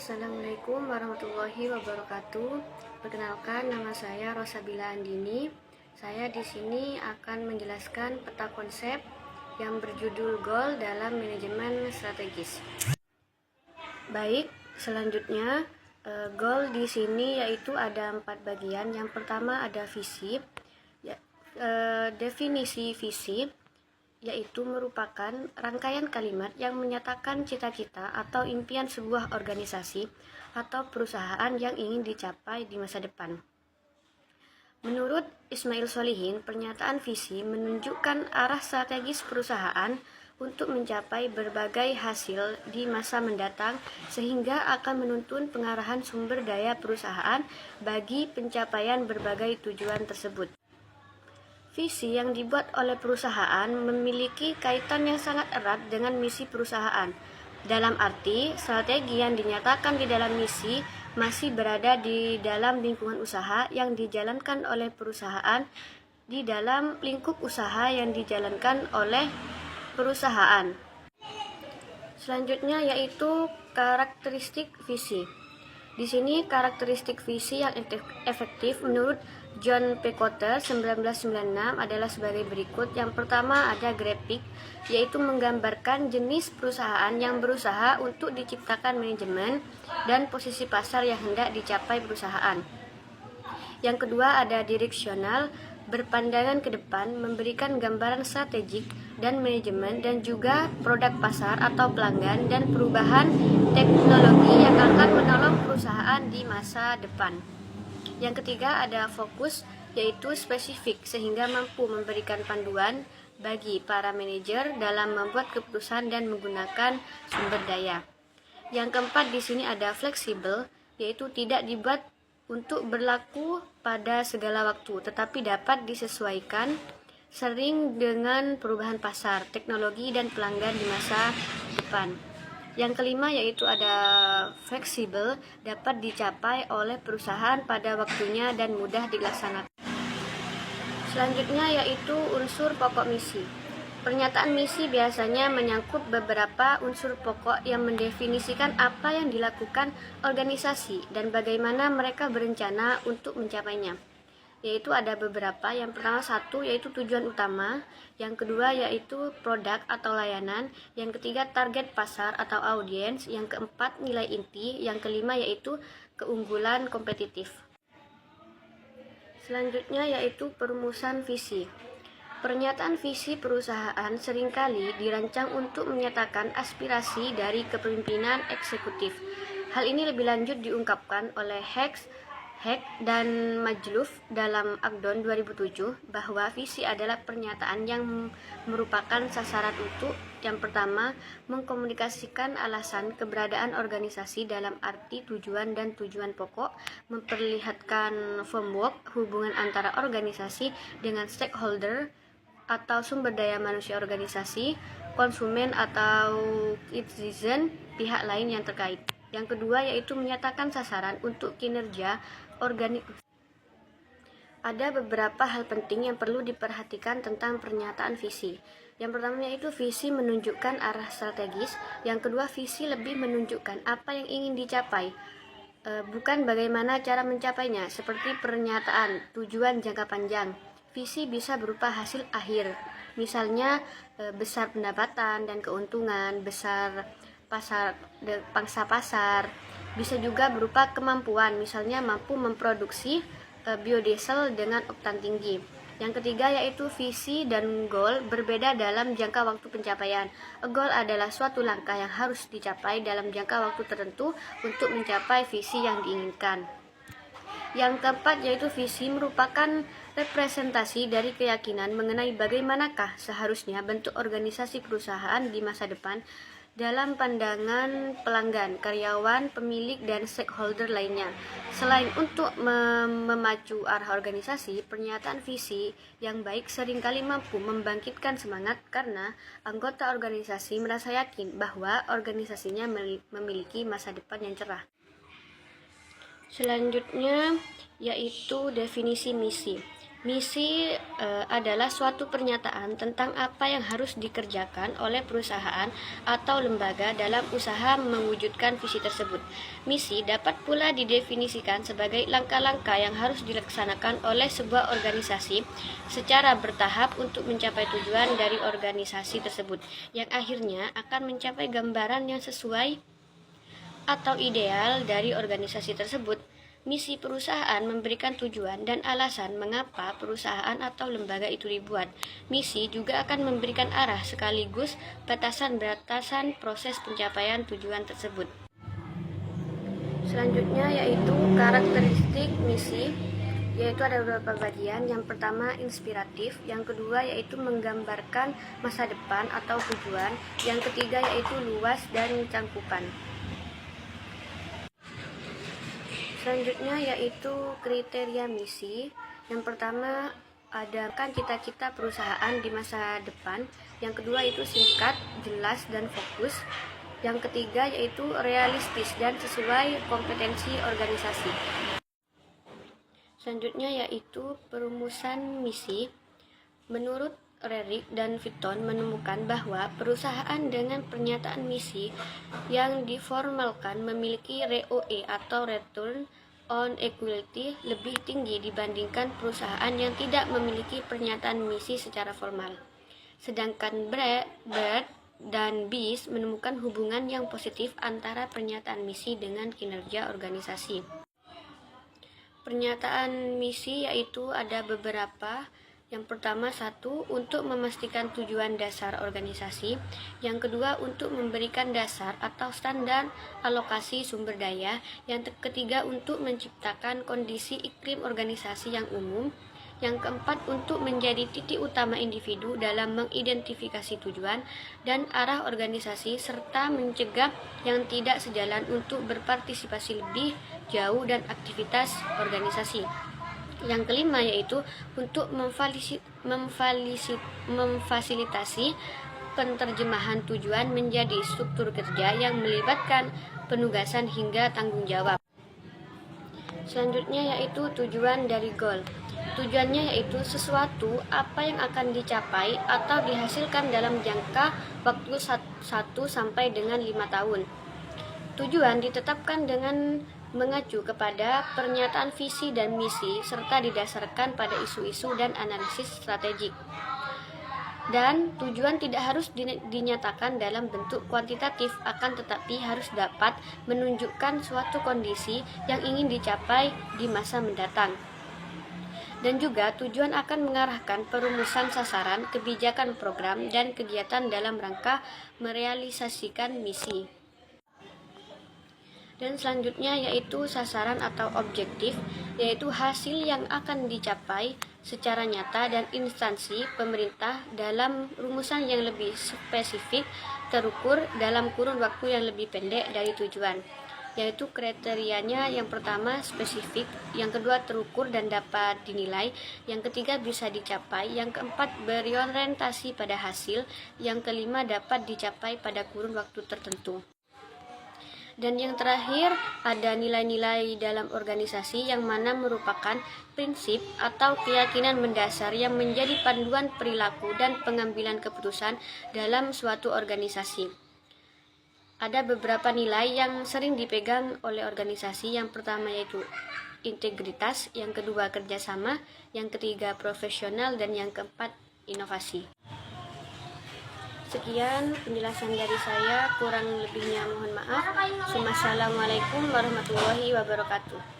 Assalamualaikum warahmatullahi wabarakatuh. Perkenalkan, nama saya Rosabila Andini. Saya di sini akan menjelaskan peta konsep yang berjudul goal dalam manajemen strategis. Baik, selanjutnya goal di sini yaitu ada 4 bagian. Yang pertama ada visi. Definisi visi yaitu merupakan rangkaian kalimat yang menyatakan cita-cita atau impian sebuah organisasi atau perusahaan yang ingin dicapai di masa depan. Menurut Ismail Solihin, pernyataan visi menunjukkan arah strategis perusahaan untuk mencapai berbagai hasil di masa mendatang sehingga akan menuntun pengarahan sumber daya perusahaan bagi pencapaian berbagai tujuan tersebut. Visi yang dibuat oleh perusahaan memiliki kaitan yang sangat erat dengan misi perusahaan. Dalam arti, strategi yang dinyatakan di dalam misi masih berada di dalam lingkungan usaha yang dijalankan oleh perusahaan di dalam lingkup usaha yang dijalankan oleh perusahaan. Selanjutnya yaitu karakteristik visi. Di sini karakteristik visi yang efektif menurut John P. Kotter 1996 adalah sebagai berikut. Yang pertama ada grafik, yaitu menggambarkan jenis perusahaan yang berusaha untuk diciptakan manajemen dan posisi pasar yang hendak dicapai perusahaan. Yang kedua ada direksional, berpandangan ke depan, memberikan gambaran strategik dan manajemen dan juga produk pasar atau pelanggan dan perubahan teknologi yang akan menolong perusahaan di masa depan. Yang ketiga ada fokus, yaitu spesifik sehingga mampu memberikan panduan bagi para manajer dalam membuat keputusan dan menggunakan sumber daya. Yang keempat di sini ada fleksibel, yaitu tidak dibuat untuk berlaku pada segala waktu, tetapi dapat disesuaikan sering dengan perubahan pasar, teknologi, dan pelanggan di masa depan. Yang kelima yaitu ada fleksibel, dapat dicapai oleh perusahaan pada waktunya dan mudah dilaksanakan. Selanjutnya yaitu unsur pokok misi. Pernyataan misi biasanya menyangkut beberapa unsur pokok yang mendefinisikan apa yang dilakukan organisasi dan bagaimana mereka berencana untuk mencapainya. Yaitu ada beberapa. Yang pertama satu yaitu tujuan utama, yang kedua yaitu produk atau layanan, yang ketiga target pasar atau audiens, yang keempat nilai inti, yang kelima yaitu keunggulan kompetitif. Selanjutnya yaitu perumusan visi. Pernyataan visi perusahaan seringkali dirancang untuk menyatakan aspirasi dari kepemimpinan eksekutif. Hal ini lebih lanjut diungkapkan oleh Heck dan Majluf dalam Agdon 2007 bahwa visi adalah pernyataan yang merupakan sasaran untuk yang pertama mengkomunikasikan alasan keberadaan organisasi dalam arti tujuan dan tujuan pokok, memperlihatkan framework hubungan antara organisasi dengan stakeholder atau sumber daya manusia organisasi, konsumen atau citizen, pihak lain yang terkait. Yang kedua yaitu menyatakan sasaran untuk kinerja organisasi. Ada beberapa hal penting yang perlu diperhatikan tentang pernyataan visi. Yang pertama yaitu visi menunjukkan arah strategis. Yang kedua visi lebih menunjukkan apa yang ingin dicapai, bukan bagaimana cara mencapainya. Seperti pernyataan tujuan jangka panjang, visi bisa berupa hasil akhir, misalnya besar pendapatan dan keuntungan, besar pangsa pasar. Bisa juga berupa kemampuan, misalnya mampu memproduksi biodiesel dengan oktan tinggi. Yang ketiga yaitu visi dan goal berbeda dalam jangka waktu pencapaian. Goal adalah suatu langkah yang harus dicapai dalam jangka waktu tertentu untuk mencapai visi yang diinginkan. Yang keempat yaitu visi merupakan representasi dari keyakinan mengenai bagaimanakah seharusnya bentuk organisasi perusahaan di masa depan dalam pandangan pelanggan, karyawan, pemilik, dan stakeholder lainnya. Selain untuk memacu arah organisasi, pernyataan visi yang baik seringkali mampu membangkitkan semangat karena anggota organisasi merasa yakin bahwa organisasinya memiliki masa depan yang cerah. Selanjutnya yaitu definisi misi. Misi adalah suatu pernyataan tentang apa yang harus dikerjakan oleh perusahaan atau lembaga dalam usaha mewujudkan visi tersebut. Misi dapat pula didefinisikan sebagai langkah-langkah yang harus dilaksanakan oleh sebuah organisasi secara bertahap untuk mencapai tujuan dari organisasi tersebut, yang akhirnya akan mencapai gambaran yang sesuai atau ideal dari organisasi tersebut. Misi perusahaan memberikan tujuan dan alasan mengapa perusahaan atau lembaga itu dibuat. Misi juga akan memberikan arah sekaligus batasan-batasan proses pencapaian tujuan tersebut. Selanjutnya yaitu karakteristik misi, yaitu ada beberapa bagian. Yang pertama inspiratif, yang kedua yaitu menggambarkan masa depan atau tujuan, yang ketiga yaitu luas dan cangkupan. Selanjutnya yaitu kriteria misi. Yang pertama ada cita-cita perusahaan di masa depan. Yang kedua itu singkat, jelas, dan fokus. Yang ketiga yaitu realistis dan sesuai kompetensi organisasi. Selanjutnya yaitu perumusan misi. Menurut Rerick dan Fitton menemukan bahwa perusahaan dengan pernyataan misi yang diformalkan memiliki ROE atau Return on Equity lebih tinggi dibandingkan perusahaan yang tidak memiliki pernyataan misi secara formal. Sedangkan Brad dan Bies menemukan hubungan yang positif antara pernyataan misi dengan kinerja organisasi. Pernyataan misi yaitu ada beberapa. Yang pertama, satu, untuk memastikan tujuan dasar organisasi. Yang kedua, untuk memberikan dasar atau standar alokasi sumber daya. Yang ketiga, untuk menciptakan kondisi iklim organisasi yang umum. Yang keempat, untuk menjadi titik utama individu dalam mengidentifikasi tujuan dan arah organisasi, serta mencegah yang tidak sejalan untuk berpartisipasi lebih jauh dan aktivitas organisasi. Yang kelima yaitu untuk memfasilitasi penerjemahan tujuan menjadi struktur kerja yang melibatkan penugasan hingga tanggung jawab. Selanjutnya yaitu tujuan dari goal. Tujuannya yaitu sesuatu apa yang akan dicapai atau dihasilkan dalam jangka waktu 1 sampai dengan 5 tahun. Tujuan ditetapkan dengan mengacu kepada pernyataan visi dan misi serta didasarkan pada isu-isu dan analisis strategik. Dan tujuan tidak harus dinyatakan dalam bentuk kuantitatif, akan tetapi harus dapat menunjukkan suatu kondisi yang ingin dicapai di masa mendatang. Dan juga tujuan akan mengarahkan perumusan sasaran, kebijakan program, dan kegiatan dalam rangka merealisasikan misi. Dan selanjutnya yaitu sasaran atau objektif, yaitu hasil yang akan dicapai secara nyata dan instansi pemerintah dalam rumusan yang lebih spesifik, terukur dalam kurun waktu yang lebih pendek dari tujuan. Yaitu kriterianya yang pertama spesifik, yang kedua terukur dan dapat dinilai, yang ketiga bisa dicapai, yang keempat berorientasi pada hasil, yang kelima dapat dicapai pada kurun waktu tertentu. Dan yang terakhir ada nilai-nilai dalam organisasi yang mana merupakan prinsip atau keyakinan mendasar yang menjadi panduan perilaku dan pengambilan keputusan dalam suatu organisasi. Ada beberapa nilai yang sering dipegang oleh organisasi. Yang pertama yaitu integritas, yang kedua kerjasama, yang ketiga profesional, dan yang keempat inovasi. Sekian penjelasan dari saya, kurang lebihnya mohon maaf. Wassalamualaikum warahmatullahi wabarakatuh.